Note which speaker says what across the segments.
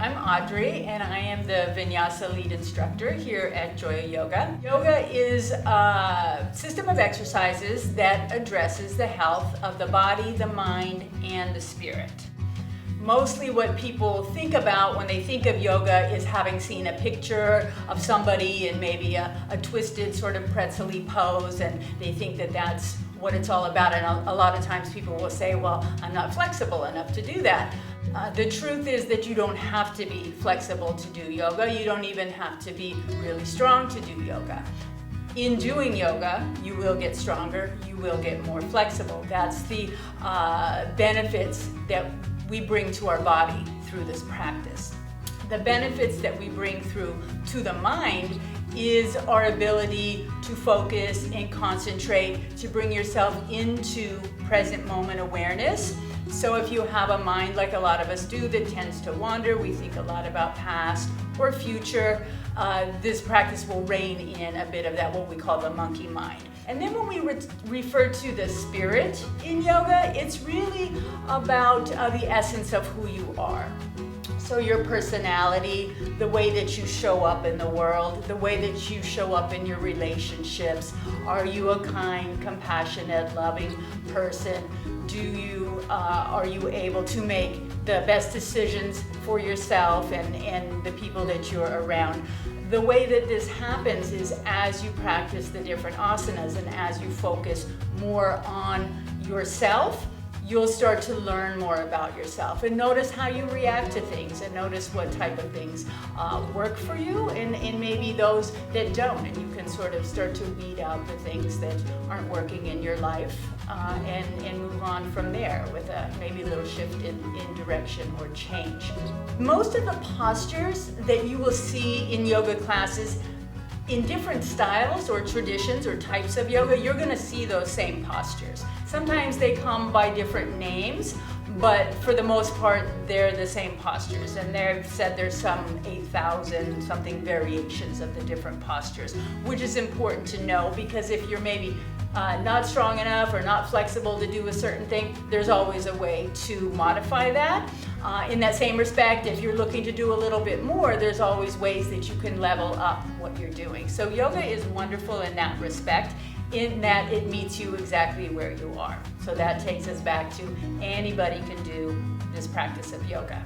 Speaker 1: I'm Audrey, and I am the Vinyasa lead instructor here at Joya Yoga. Yoga is a system of exercises that addresses the health of the body, the mind, and the spirit. Mostly what people think about when they think of yoga is having seen a picture of somebody in maybe a twisted sort of pretzel-y pose, and they think that that's what it's all about. And a lot of times people will say, well, I'm not flexible enough to do that. The truth is that you don't have to be flexible to do yoga. You don't even have to be really strong to do yoga. In doing yoga, you will get stronger, you will get more flexible. That's the benefits that we bring to our body through this practice. The benefits that we bring through to the mind is our ability to focus and concentrate, to bring yourself into present moment awareness. So if you have a mind like a lot of us do that tends to wander, we think a lot about past or future, this practice will rein in a bit of that, what we call the monkey mind. And then when we refer to the spirit in yoga, it's really about the essence of who you are. So your personality, the way that you show up in the world, the way that you show up in your relationships. Are you a kind, compassionate, loving person? Are you able to make the best decisions for yourself and the people that you're around? The way that this happens is as you practice the different asanas and as you focus more on yourself, you'll start to learn more about yourself and notice how you react to things and notice what type of things work for you and maybe those that don't. And you can sort of start to weed out the things that aren't working in your life and move on from there with maybe a little shift in direction or change. Most of the postures that you will see in yoga classes in different styles or traditions or types of yoga, you're going to see those same postures. Sometimes they come by different names, but for the most part, they're the same postures. And they've said there's some 8,000 something variations of the different postures, which is important to know because if you're maybe not strong enough or not flexible to do a certain thing, there's always a way to modify that. In that same respect, if you're looking to do a little bit more, there's always ways that you can level up what you're doing. So yoga is wonderful in that respect, in that it meets you exactly where you are. So that takes us back to anybody can do this practice of yoga.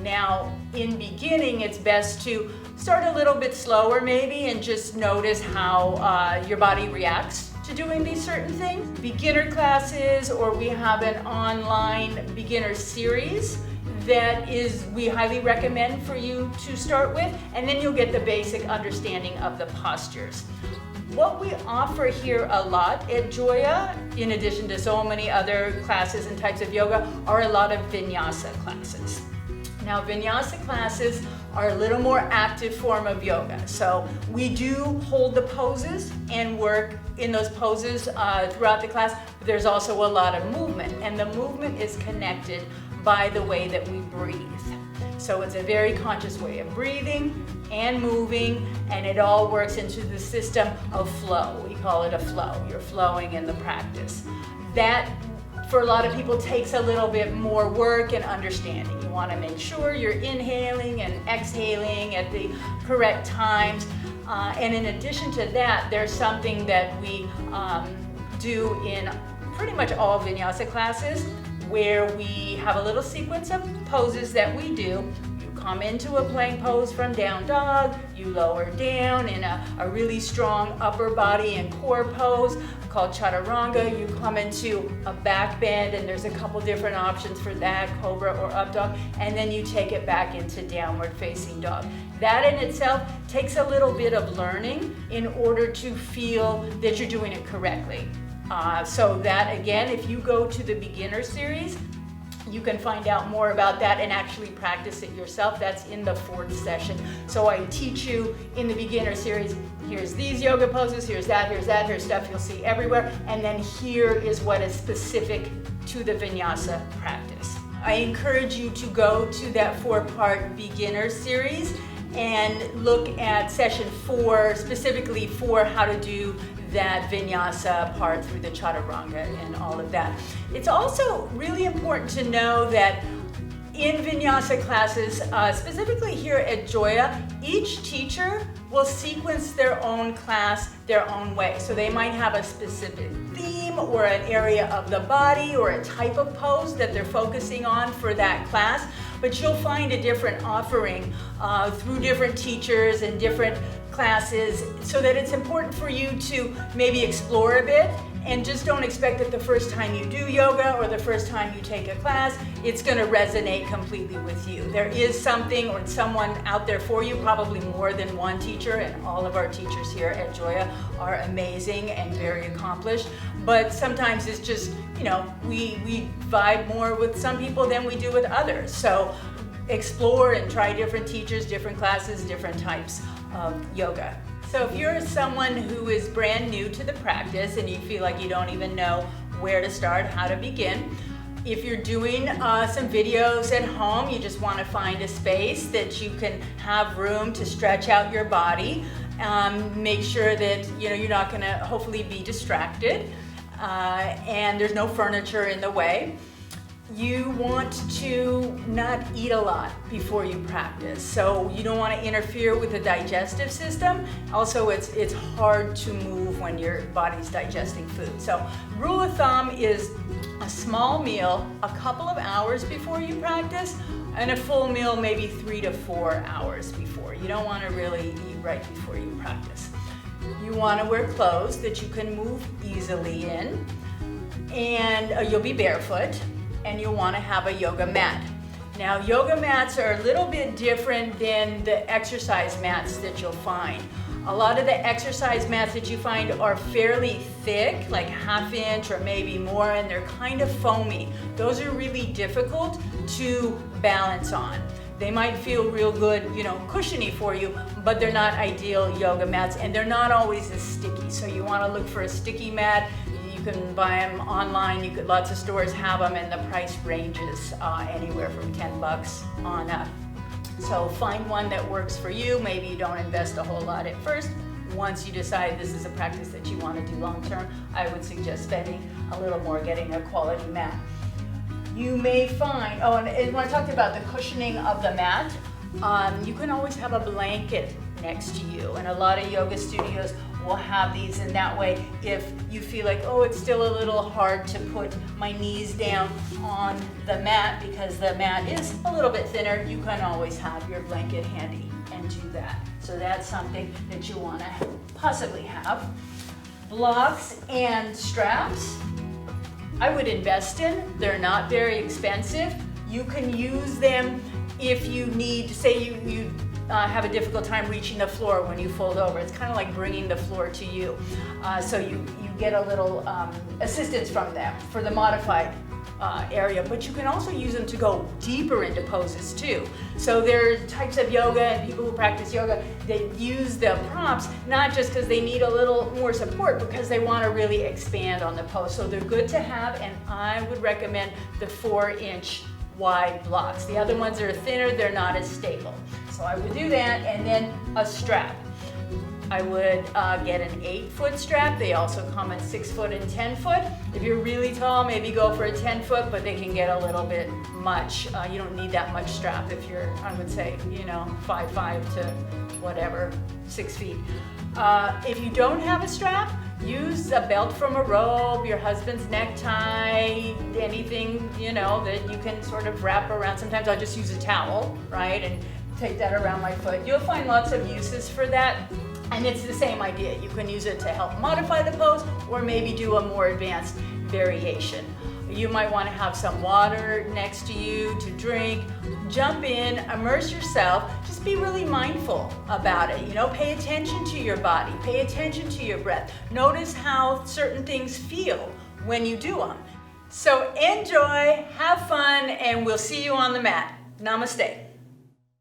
Speaker 1: Now, in beginning, it's best to start a little bit slower maybe and just notice how your body reacts to doing these certain things. Beginner classes, or we have an online beginner series that we highly recommend for you to start with, and then you'll get the basic understanding of the postures. What we offer here a lot at Joya, in addition to so many other classes and types of yoga, are a lot of vinyasa classes. Now, vinyasa classes are a little more active form of yoga. So we do hold the poses and work in those poses throughout the class, but there's also a lot of movement, and the movement is connected by the way that we breathe. So it's a very conscious way of breathing and moving, and it all works into the system of flow. We call it a flow. You're flowing in the practice. That, for a lot of people, takes a little bit more work and understanding. You want to make sure you're inhaling and exhaling at the correct times. And in addition to that, there's something that we do in pretty much all vinyasa classes, where we have a little sequence of poses that we do. You come into a plank pose from down dog, you lower down in a really strong upper body and core pose called chaturanga. You come into a back bend, and there's a couple different options for that, cobra or up dog, and then you take it back into downward facing dog. That in itself takes a little bit of learning in order to feel that you're doing it correctly. So that, again, if you go to the beginner series, you can find out more about that and actually practice it yourself. That's in the 4th session. So I teach you in the beginner series, here's these yoga poses, here's here's stuff you'll see everywhere, and then here is what is specific to the vinyasa practice. I encourage you to go to that 4-part beginner series and look at session 4 specifically for how to do that vinyasa part through the chaturanga and all of that. It's also really important to know that In Vinyasa classes, specifically here at Joya, each teacher will sequence their own class their own way. So they might have a specific theme or an area of the body or a type of pose that they're focusing on for that class, but you'll find a different offering through different teachers and different classes, so that it's important for you to maybe explore a bit. And just don't expect that the first time you do yoga or the first time you take a class, it's going to resonate completely with you. There is something or someone out there for you, probably more than one teacher, and all of our teachers here at Joya are amazing and very accomplished. But sometimes it's just, you know, we vibe more with some people than we do with others. So explore and try different teachers, different classes, different types of yoga. So if you're someone who is brand new to the practice and you feel like you don't even know where to start, how to begin, if you're doing some videos at home, you just want to find a space that you can have room to stretch out your body. Make sure that you're not going to hopefully be distracted, and there's no furniture in the way. You want to not eat a lot before you practice, so you don't want to interfere with the digestive system. Also, it's hard to move when your body's digesting food. So rule of thumb is a small meal a couple of hours before you practice, and a full meal maybe 3 to 4 hours before. You don't want to really eat right before you practice. You want to wear clothes that you can move easily in, and you'll be barefoot. And you'll want to have a yoga mat. Now, yoga mats are a little bit different than the exercise mats that you'll find. A lot of the exercise mats that you find are fairly thick, like ½ inch or maybe more, and they're kind of foamy. Those are really difficult to balance on. They might feel real good, cushiony for you, but they're not ideal yoga mats, and they're not always as sticky. So you want to look for a sticky mat. You can buy them online. Lots of stores have them, and the price ranges anywhere from $10 on up. So find one that works for you. Maybe you don't invest a whole lot at first. Once you decide this is a practice that you want to do long term, I would suggest spending a little more, getting a quality mat. You may find, and when I talked about the cushioning of the mat, you can always have a blanket next to you, and a lot of yoga studios will have these, and that way if you feel like, it's still a little hard to put my knees down on the mat because the mat is a little bit thinner, you can always have your blanket handy and do that. So that's something that you want to possibly have. Blocks and straps, I would invest in. They're not very expensive. You can use them if you need, say you have a difficult time reaching the floor when you fold over. It's kind of like bringing the floor to you. So you get a little assistance from them for the modified area, but you can also use them to go deeper into poses too. So there are types of yoga and people who practice yoga that use the props not just because they need a little more support, because they want to really expand on the pose. So they're good to have, and I would recommend the 4-inch wide blocks. The other ones are thinner, they're not as stable. So I would do that, and then a strap. I would get an 8-foot strap. They also come in 6-foot and 10-foot. If you're really tall, maybe go for a 10-foot, but they can get a little bit much. You don't need that much strap if you're, I would say, 5'5" to whatever, 6 feet. If you don't have a strap, use a belt from a robe, your husband's necktie, anything, that you can sort of wrap around. Sometimes I'll just use a towel, right, and take that around my foot. You'll find lots of uses for that. And it's the same idea. You can use it to help modify the pose or maybe do a more advanced variation. You might want to have some water next to you to drink. Jump in, immerse yourself. Just be really mindful about it. Pay attention to your body. Pay attention to your breath. Notice how certain things feel when you do them. So enjoy, have fun, and we'll see you on the mat. Namaste.